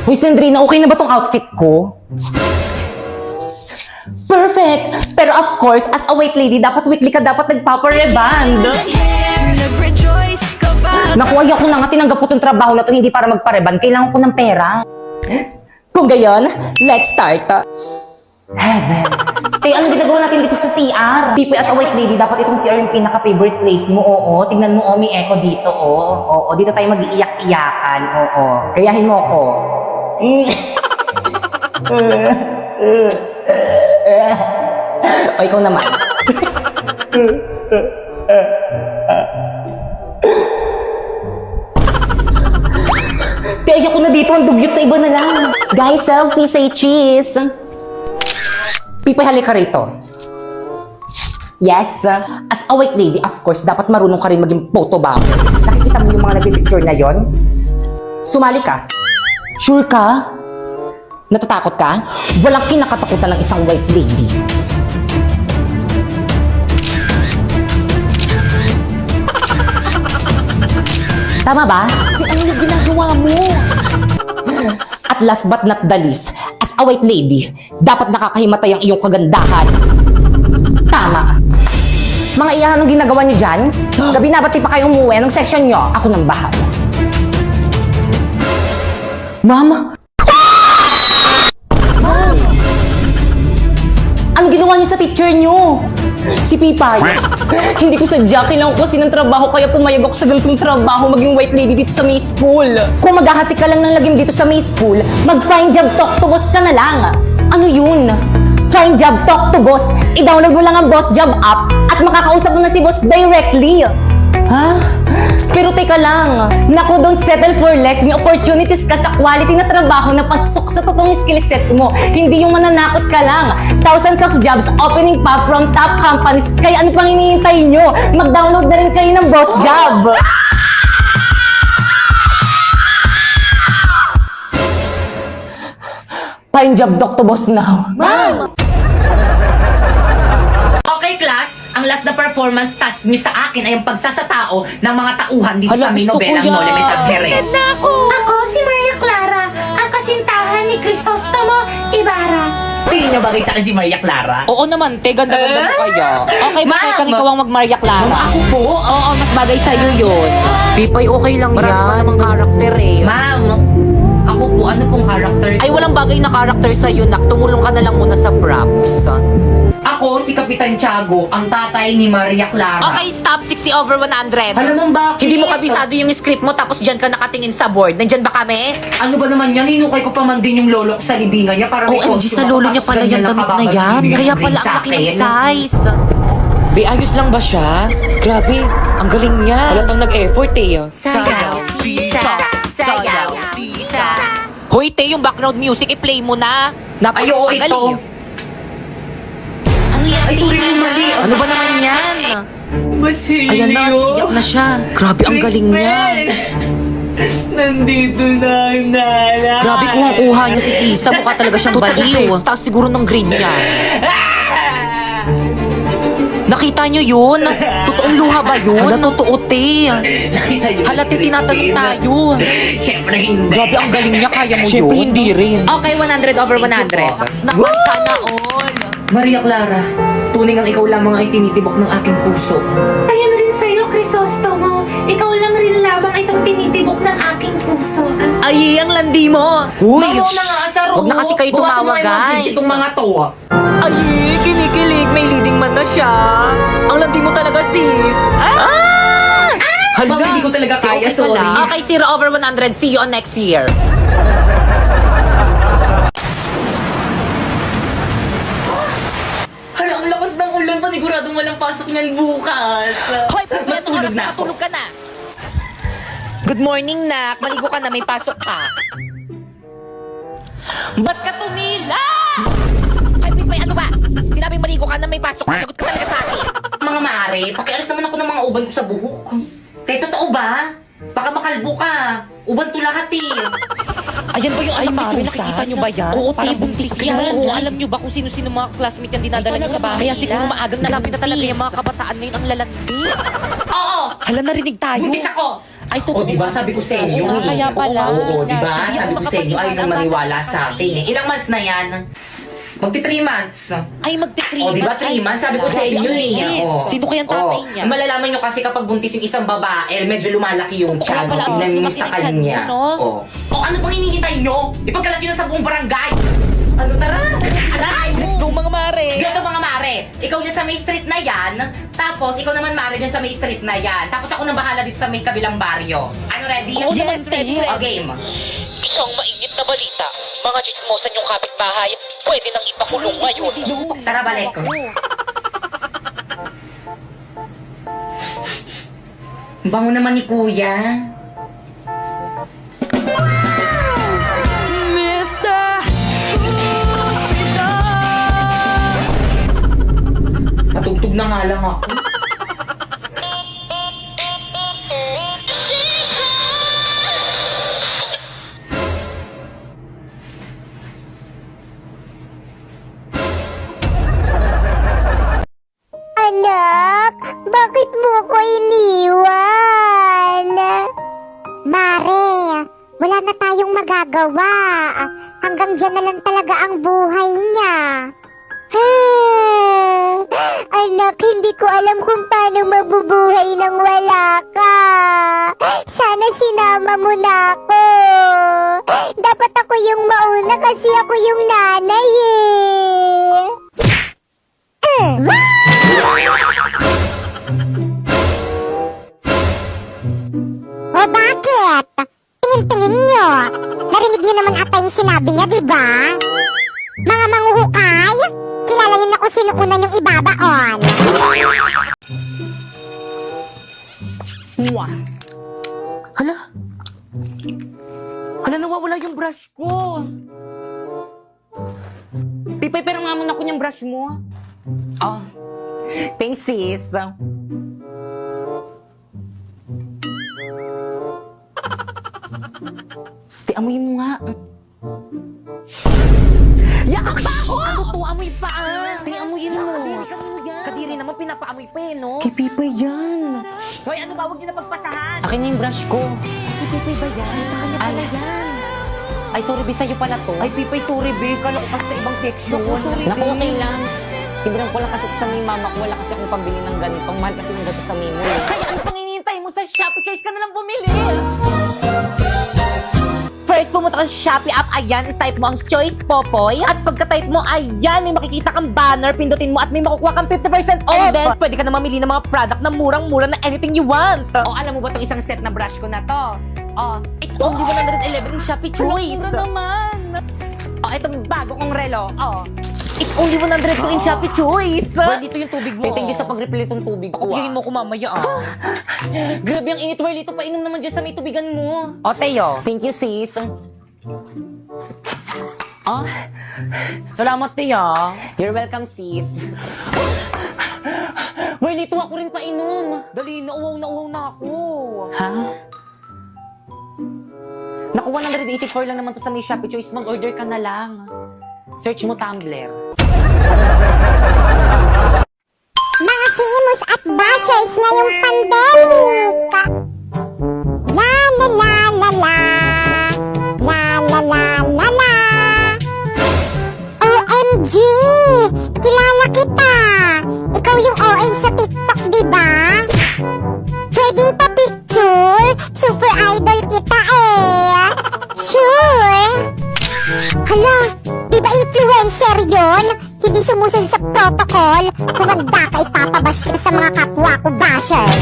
Hoy, Sandrina, okay na ba tong outfit ko? Perfect! Pero of course, as a white lady, dapat weekly ka dapat nagpapareband. Naku, ayaw ko na nga tinanggap ko tong trabaho na to hindi para magpareband. Kailangan ko ng pera. Kung gayon, let's start. Heaven. Kaya anong ginagawa natin dito sa CR? Pipoy, as a white lady, dapat itong CR yung pinaka-favorite place mo. Oo, tignan mo, may echo dito, oo. Oo, dito tayo mag-iiyak-iyakan. Oo, gayahin mo ako. O, ikaw naman. Kaya ko na dito, ang dugyot sa iba na lang. Guys, selfie, say cheese. Pipoy, halika rito. Yes, as a white lady, of course, dapat marunong ka rin maging photo bomb. Nakikita mo yung mga nag-picture na yon? Sumali ka. Sure ka? Natatakot ka? Walang kinakatakutan ng isang white lady. Tama ba? Ano yung ginagawa mo? At last but not the least, as a white lady, dapat nakakahimatay ang iyong kagandahan. Tama. Mga iyahan, anong ginagawa niyo dyan? Gabi na, ba't di pa kayo umuwi? Anong section niyo? Ako nang bahala. Ma'am? Ma'am? Anong ginawa niyo sa teacher niyo? Si Pipay. Hindi ko sadya, kailangan ko kasi ng trabaho kaya pumayag ako sa ganitong trabaho maging white lady dito sa May School. Kung maghahasik ka lang ng lagim dito sa May School, mag-find job talk to boss ka na lang. Ano yun? Find job talk to boss. I-download mo lang ang Boss Job app at makakausap mo na si boss directly. Ha? Pero teka lang. Naku, don't settle for less. May opportunities ka sa quality na trabaho na pasok sa totoong skill sets mo. Hindi yung mananakot ka lang. Thousands of jobs opening pa from top companies. Kaya ano pang hinihintay nyo? Mag-download na rin kayo ng Boss Job. Find job talk to boss now. Ma'am! Okay, class. Ang last na performance task niyo sa akin ay ang pagsasatao ng mga tauhan dito Hala, sa aming gusto ko nobelang yan. No Limit at Here. Ako, si Maria Clara, ang kasintahan ni Crisostomo Ibarra. Tingin niyo bagay sa akin si Maria Clara? Oo naman, te. Ganda-ganda mo kaya. Okay, Ma'am! bakit kang ikaw ang mag-Maria Clara? Ma'am, ako po? Oo, mas bagay sa'yo yun. Pipay, okay lang Marami yan. pa namang karakter eh. Ma'am, ako po, ano pong character? Ay, walang bagay na karakter sa'yo, nak. Tumulong ka na lang muna sa props. Ako, si Kapitan Tiago, ang tatay ni Maria Clara. Okay, stop. 60 over 100. Alam mo bakit? Hindi mo kabisado yung script mo tapos dyan ka nakatingin sa board. Nandyan ba kami? Ano ba naman yan? Hinukay ko pa man din yung lolo ko sa libingan niya para may OMG, costume sa ako, lolo niya tapos pala ganyan yung lang damit na kababa yan. binibigay Kaya ng pala grade sa ang laki ng akin. size. Be, ayos lang ba siya? Grabe, ang galing niya. Halatang nag-effort eh. Sayaw, sisa, sayaw, sisa. Hoy, te, yung background music, i-play mo na. Ay, oo, Ang ito. galing. Ano yan? Ay, sorry po, mali. Ano ba naman yan? Basilio. Ayan na, iiyak na siya. Grabe, ang galing niya. Nandito na yung nanay. Grabe kung ang kuha niya si Sisa, mukha talaga siyang baliw. Taas siguro ng grade niya. Nakita niyo yun? Totoong luha ba yun? Hala, totoo, te. Nakita niyo Hala, te, si tinatanong Christine? tayo. Siyempre hindi. Grabe, ang galing niya. Kaya mo Siyempre, yun? hindi rin. Okay, 100 over 100. Naman, sana all. Maria Clara, tunay ang ikaw lamang ay tinitibok ng aking puso. Ayun rin sa'yo, Crisostomo. Ikaw lang rin lamang itong tinitibok ng aking puso. Ay, ang landi mo. Uy, Mamaw na nga sa Huwag na kasi kayo tumawa, guys. Itong mga to. Ay, kinikilig. May leading man na siya. Ang landi mo talaga, sis. Ah! Ma'am, hindi ko talaga kaya, Okay, sorry. Okay, 0 over 100. See you on next year. Hala, ang lakas ng ulan. Paniguradong walang pasok niyan bukas. Hoy, pagbiyan ng Matulog oras na na ako. matulog ka na. Good morning, nak. Maligo ka na, may pasok ka. Ba't ka tumila? Hoy, Pipay, ano ba? Sinabing maligo ka na, may pasok ka. Lagot ka talaga sa akin. Mga maaari, pakialis naman ako ng mga uban ko sa buhok. Kaya totoo ba? Baka makalbo ka. Uban to lahat eh. Ayan ba yung Ay, anak Mari, ni nakikita Susan? niyo ba yan? Oo, Parang te, buntis buntis yan. yan. Oo, alam niyo ba kung sino-sino mga classmate yan dinadala niyo sa bahay Kaya siguro nila? maagang grabe na talaga yung mga kabataan ngayon ang lalandi. Oo! Hala, narinig tayo. Buntis ako! Ay, totoo. O, diba? Sabi ko sa inyo. Ah, kaya pala. Oo, diba? Hindi Sabi ako ko sa inyo, ay nang maniwala sa akin. kasi. Ilang months na yan? Magti 3 months. Ay, magti-3 O, diba 3 months? Sabi ko sa inyo eh. O. Sino kayang tatay niya? Malalaman nyo kasi kapag buntis yung isang babae, medyo lumalaki yung Kaya tiyan. pala, Tignan nyo mas sa lumaki yung tiyan kanya. mo, no? O, ano pang hinihintay nyo? Ipagkalat nyo na sa buong barangay. Ano, tara? Aray! Let's go, mga mare. Dito mga mare, ikaw dyan sa may street na yan, tapos ikaw naman mare dyan sa may street na yan, tapos ako nang bahala dito sa may kabilang baryo. Ano, ready? Oo naman, ready. O, game. Isang mainit na balita. Mga chismosan yung kapitbahay. Pwede nang ipakulong ngayon. Tara, balik. Ang bango naman ni Kuya. Patugtog na nga lang ako. Anak, bakit mo ko iniwan? Mare, wala na tayong magagawa. Hanggang dyan na lang talaga ang buhay niya. Anak, hindi ko alam kung paano mabubuhay nang wala ka. Sana sinama mo na ako. Dapat ako yung mauna kasi ako yung nanay eh. O bakit? Tingin-tingin nyo. Narinig nyo naman ata yung sinabi niya, di ba? Mga manghuhukay, kilala niyo na kung sino una yung ibabaon. Mwah. Hala? Hala, nawawala yung brush ko. Pipay, pero nga muna ko yung brush mo. Oh. Thanks, sis. Amoyin mo nga. Yak pa ako! Ano to? Amoy pa ah. Tay, amoyin mo. Kadiri ka mo yan. Kadiri naman, pinapaamoy pa eh, no? Kay Pipay yan. Hoy, ano ba? Huwag niyo na pagpasahan. Akin na yung brush ko. Ay, Pipay ba yan? Sa kanya pala yan. Ay, sorry, Bi, sa'yo pala to. Ay, Pipay, sorry, be. Kala ko kasi sa ibang section. Naku, Sorry, Naku, be. okay lang. Tindiran ko lang kasi sa may mama ko. Wala kasi akong pambili ng ganitong. Mahal kasi yung gato sa Mimo. Kaya ano pang hinihintay mo sa Shopee? Choice ka na lang bumili. First, pumunta ka sa Shopee app, ayan, type mo ang Choice Popoy. At pagka-type mo, ayan, may makikita kang banner, pindutin mo at may makukuha kang 50% off. And then, pwede ka na mamili ng mga product na murang-mura na anything you want. Oh, alam mo ba itong isang set na brush ko na to? Oh, It's only 111 in Shopee Choice. mura naman. Oh, itong bago kong relo. Oh, it's only 102 in Shopee Choice. Well, dito yung tubig mo. Thank you sa pag-refill itong tubig ko. Kopyahin mo ko mamaya, ah. Grabe ang init, Well. Ito, painom naman dyan sa may tubigan mo. O, Teo. Thank you, sis. Ah, Salamat, Tia. you're welcome, sis. Well, ito ako rin painom. Dali, nauwaw na ako. Ha? Naku, 184 lang naman to sa may Shopee Choice. Mag-order ka na lang. Search mo Tumblr. Mga famous at bashers na yung pandemic. La la la la la. La la la la la. OMG! Kilala kita! Ikaw yung OA sa TikTok, di ba? Pwedeng pa-picture? Super idol kita eh! Sure! Hala, di ba influencer yon? Hindi sumusunod sa protocol. Kumanda ka, ipapabash kita sa mga kapwa ko bashers.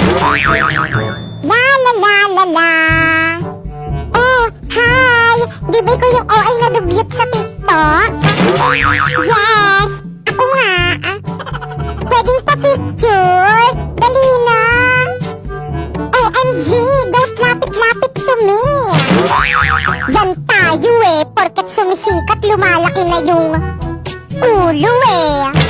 La la la la la. Oh, hi! Di ba ikaw yung OA na dugyot sa TikTok? Yes! Ako nga! Pwedeng pa-picture? Dali na! OMG! Don't lapit-lapit to me! Yan tayo eh! Porket sumisikat, lumalaki na yung ulo eh!